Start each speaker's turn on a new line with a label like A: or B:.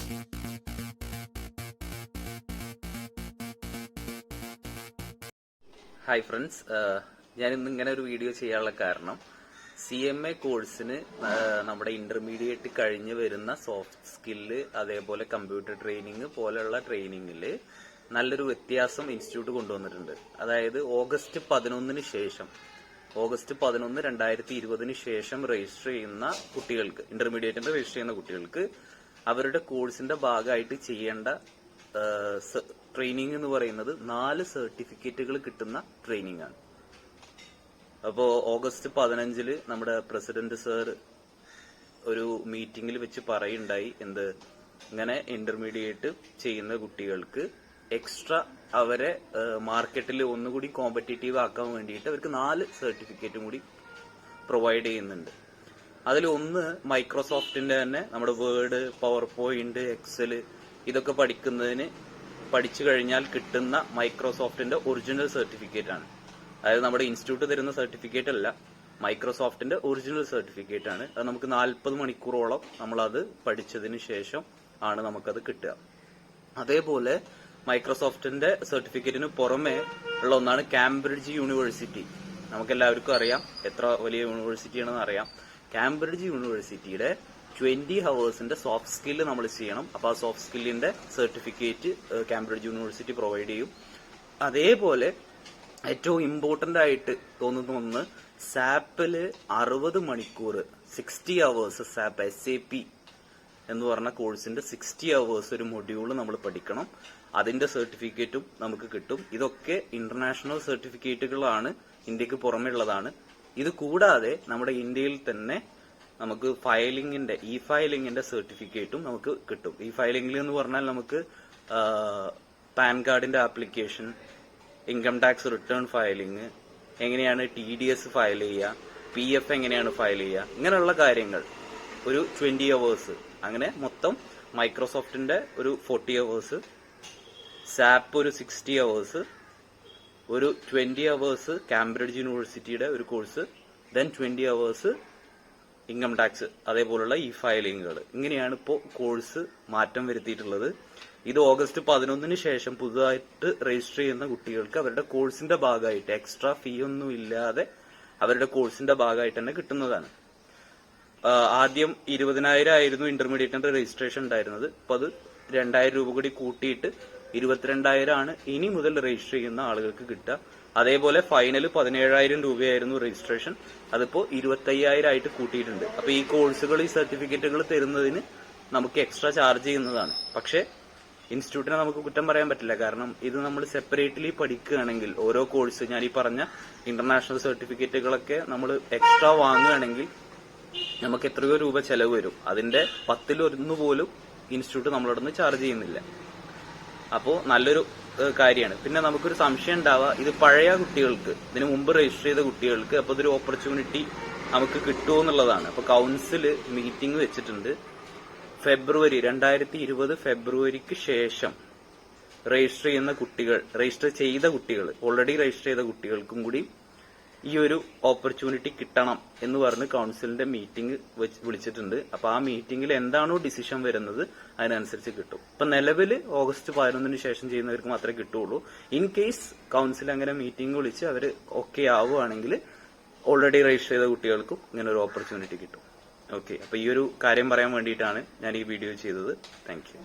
A: Hi friends, ഞാൻ ഇന്ന് ഇങ്ങനെ ഒരു വീഡിയോ ചെയ്യാനുള്ള കാരണം CMA കോഴ്സിന് നമ്മുടെ ഇന്റർമീഡിയറ്റ് കഴിഞ്ഞ് വരുന്ന സോഫ്റ്റ് സ്കില്ല്, അതേപോലെ കമ്പ്യൂട്ടർ ട്രെയിനിങ് പോലെയുള്ള ട്രെയിനിങ്ങിൽ നല്ലൊരു വ്യത്യാസം ഇൻസ്റ്റിറ്റ്യൂട്ട് കൊണ്ടുവന്നിട്ടുണ്ട്. അതായത് ഓഗസ്റ്റ് 11 ശേഷം, ഓഗസ്റ്റ് 11 2020 ശേഷം രജിസ്റ്റർ ചെയ്യുന്ന കുട്ടികൾക്ക്, ഇന്റർമീഡിയറ്റിന്റെ രജിസ്റ്റർ ചെയ്യുന്ന കുട്ടികൾക്ക് അവരുടെ കോഴ്സിന്റെ ഭാഗമായിട്ട് ചെയ്യേണ്ട ട്രെയിനിങ് എന്ന് പറയുന്നത് 4 സർട്ടിഫിക്കറ്റുകൾ കിട്ടുന്ന ട്രെയിനിങ് ആണ്. അപ്പോ ഓഗസ്റ്റ് 15 നമ്മുടെ പ്രസിഡന്റ് സർ ഒരു മീറ്റിംഗിൽ വെച്ച് പറയുണ്ടായി, ഇങ്ങനെ ഇന്റർമീഡിയറ്റ് ചെയ്യുന്ന കുട്ടികൾക്ക് എക്സ്ട്രാ അവരെ മാർക്കറ്റിൽ ഒന്നുകൂടി കോമ്പറ്റീറ്റീവ് ആക്കാൻ വേണ്ടിയിട്ട് അവർക്ക് 4 സർട്ടിഫിക്കറ്റും കൂടി പ്രൊവൈഡ് ചെയ്യുന്നുണ്ട്. അതിലൊന്ന് മൈക്രോസോഫ്റ്റിന്റെ തന്നെ നമ്മുടെ വേർഡ്, പവർ പോയിന്റ്, എക്സല് ഇതൊക്കെ പഠിച്ചു കഴിഞ്ഞാൽ കിട്ടുന്ന മൈക്രോസോഫ്റ്റിന്റെ ഒറിജിനൽ സർട്ടിഫിക്കറ്റ് ആണ്. അതായത് നമ്മുടെ ഇൻസ്റ്റിറ്റ്യൂട്ട് തരുന്ന സർട്ടിഫിക്കറ്റ് അല്ല, മൈക്രോസോഫ്റ്റിന്റെ ഒറിജിനൽ സർട്ടിഫിക്കറ്റ് ആണ്. അത് നമുക്ക് 40 മണിക്കൂറോളം നമ്മളത് പഠിച്ചതിന് ശേഷം ആണ് നമുക്കത് കിട്ടുക. അതേപോലെ മൈക്രോസോഫ്റ്റിന്റെ സർട്ടിഫിക്കറ്റിന് പുറമെ ഉള്ള ഒന്നാണ് കാംബ്രിഡ്ജ് യൂണിവേഴ്സിറ്റി. നമുക്കെല്ലാവർക്കും അറിയാം, എത്ര വലിയ യൂണിവേഴ്സിറ്റി ആണെന്ന് അറിയാം. കാംബ്രിഡ്ജ് യൂണിവേഴ്സിറ്റിയുടെ 20 ഹവേഴ്സിന്റെ സോഫ്റ്റ് സ്കില്ല് നമ്മൾ ചെയ്യണം. അപ്പൊ ആ സോഫ്റ്റ് സ്കില്ലിന്റെ സർട്ടിഫിക്കറ്റ് കാംബ്രിഡ്ജ് യൂണിവേഴ്സിറ്റി പ്രൊവൈഡ് ചെയ്യും. അതേപോലെ ഏറ്റവും ഇമ്പോർട്ടന്റ് ആയിട്ട് തോന്നുന്ന ഒന്ന്, സാപ്പില് 60 മണിക്കൂർ 60 ഹവേഴ്സ് സാപ്പ് SAP എന്ന് പറഞ്ഞ കോഴ്സിന്റെ 60 ഹവേഴ്സ് ഒരു മൊഡ്യൂൾ നമ്മൾ പഠിക്കണം. അതിന്റെ സർട്ടിഫിക്കറ്റും നമുക്ക് കിട്ടും. ഇതൊക്കെ ഇന്റർനാഷണൽ സർട്ടിഫിക്കറ്റുകളാണ്, ഇന്ത്യക്ക് പുറമെ ഉള്ളതാണ്. ഇത് കൂടാതെ നമ്മുടെ ഇന്ത്യയിൽ തന്നെ നമുക്ക് ഫയലിംഗിന്റെ സർട്ടിഫിക്കറ്റും നമുക്ക് കിട്ടും. ഫയലിംഗിൽ എന്ന് പറഞ്ഞാൽ നമുക്ക് പാൻ കാർഡിന്റെ application, income tax return filing, എങ്ങനെയാണ് TDS ഫയൽ ചെയ്യുക, PF എങ്ങനെയാണ് ഫയൽ ചെയ്യുക, ഇങ്ങനെയുള്ള കാര്യങ്ങൾ ഒരു 20 ഹവേഴ്സ്. അങ്ങനെ മൊത്തം മൈക്രോസോഫ്റ്റിന്റെ ഒരു 40 ഹവേഴ്സ്, സാപ്പ് ഒരു 60 ഹവേഴ്സ്, ഒരു 20 ഹവേഴ്സ് കാംബ്രിഡ്ജ് യൂണിവേഴ്സിറ്റിയുടെ ഒരു course, then 20 hours income tax, അതേപോലുള്ള ഫയലിങ്ങുകൾ. ഇങ്ങനെയാണ് ഇപ്പോൾ കോഴ്സ് മാറ്റം വരുത്തിയിട്ടുള്ളത്. ഇത് ഓഗസ്റ്റ് 11 ശേഷം പുതുതായിട്ട് രജിസ്റ്റർ ചെയ്യുന്ന കുട്ടികൾക്ക് അവരുടെ കോഴ്സിന്റെ ഭാഗമായിട്ട് എക്സ്ട്രാ ഫീ ഒന്നും ഇല്ലാതെ അവരുടെ കോഴ്സിന്റെ ഭാഗമായിട്ട് തന്നെ കിട്ടുന്നതാണ്. ആദ്യം 20,000 ആയിരുന്നു ഇന്റർമീഡിയറ്റിന്റെ രജിസ്ട്രേഷൻ ഉണ്ടായിരുന്നത്. ഇപ്പൊ അത് 2,000 രൂപ കൂടി കൂട്ടിയിട്ട് 22,000 ആണ് ഇനി മുതൽ രജിസ്റ്റർ ചെയ്യുന്ന ആളുകൾക്ക് കിട്ടുക. അതേപോലെ ഫൈനൽ 17,000 രൂപയായിരുന്നു രജിസ്ട്രേഷൻ, അതിപ്പോ 25,000 ആയിട്ട് കൂട്ടിയിട്ടുണ്ട്. അപ്പൊ ഈ കോഴ്സുകൾ, ഈ സർട്ടിഫിക്കറ്റുകൾ തരുന്നതിന് നമുക്ക് എക്സ്ട്രാ ചാർജ് ചെയ്യുന്നതാണ്. പക്ഷെ ഇൻസ്റ്റിറ്റ്യൂട്ടിനെ നമുക്ക് കുറ്റം പറയാൻ പറ്റില്ല. കാരണം ഇത് നമ്മൾ സെപ്പറേറ്റ്ലി പഠിക്കുകയാണെങ്കിൽ, ഓരോ കോഴ്സ്, ഞാൻ ഈ പറഞ്ഞ ഇന്റർനാഷണൽ സർട്ടിഫിക്കറ്റുകളൊക്കെ നമ്മൾ എക്സ്ട്രാ വാങ്ങുകയാണെങ്കിൽ നമുക്ക് എത്രയോ രൂപ ചെലവ് വരും. അതിന്റെ 10-1 പോലും ഇൻസ്റ്റിറ്റ്യൂട്ട് നമ്മളോടൊന്ന് ചാർജ് ചെയ്യുന്നില്ല. അപ്പോ നല്ലൊരു കാര്യമാണ്. പിന്നെ നമുക്കൊരു സംശയം ഉണ്ടാവുക, ഇത് പഴയ കുട്ടികൾക്ക്, ഇതിനു മുമ്പ് രജിസ്റ്റർ ചെയ്ത കുട്ടികൾക്ക് അപ്പൊ ഇതൊരു ഓപ്പർച്യൂണിറ്റി നമുക്ക് കിട്ടുമോ എന്നുള്ളതാണ്. അപ്പൊ കൗൺസില് മീറ്റിംഗ് വെച്ചിട്ടുണ്ട്. 2020 ഫെബ്രുവരിക്ക് ശേഷം രജിസ്റ്റർ ചെയ്ത കുട്ടികൾ, ഓൾറെഡി രജിസ്റ്റർ ചെയ്ത കുട്ടികൾക്കും കൂടി ഈ ഒരു ഓപ്പർച്യൂണിറ്റി കിട്ടണം എന്ന് പറഞ്ഞ് കൗൺസിലിന്റെ മീറ്റിംഗ് വിളിച്ചിട്ടുണ്ട്. അപ്പൊ ആ മീറ്റിംഗിൽ എന്താണോ ഡിസിഷൻ വരുന്നത് അതിനനുസരിച്ച് കിട്ടും. ഇപ്പൊ നിലവിൽ ഓഗസ്റ്റ് 11 ശേഷം ചെയ്യുന്നവർക്ക് മാത്രമേ കിട്ടുള്ളൂ. ഇൻ കേസ് കൗൺസിൽ അങ്ങനെ മീറ്റിംഗ് വിളിച്ച് അവര് ഓക്കെ ആവുകയാണെങ്കിൽ ഓൾറെഡി രജിസ്റ്റർ ചെയ്ത കുട്ടികൾക്കും ഇങ്ങനെ ഒരു ഓപ്പർച്യൂണിറ്റി കിട്ടും. ഓക്കെ, അപ്പൊ ഈ ഒരു കാര്യം പറയാൻ വേണ്ടിയിട്ടാണ് ഞാൻ ഈ വീഡിയോ ചെയ്തത്. Thank you.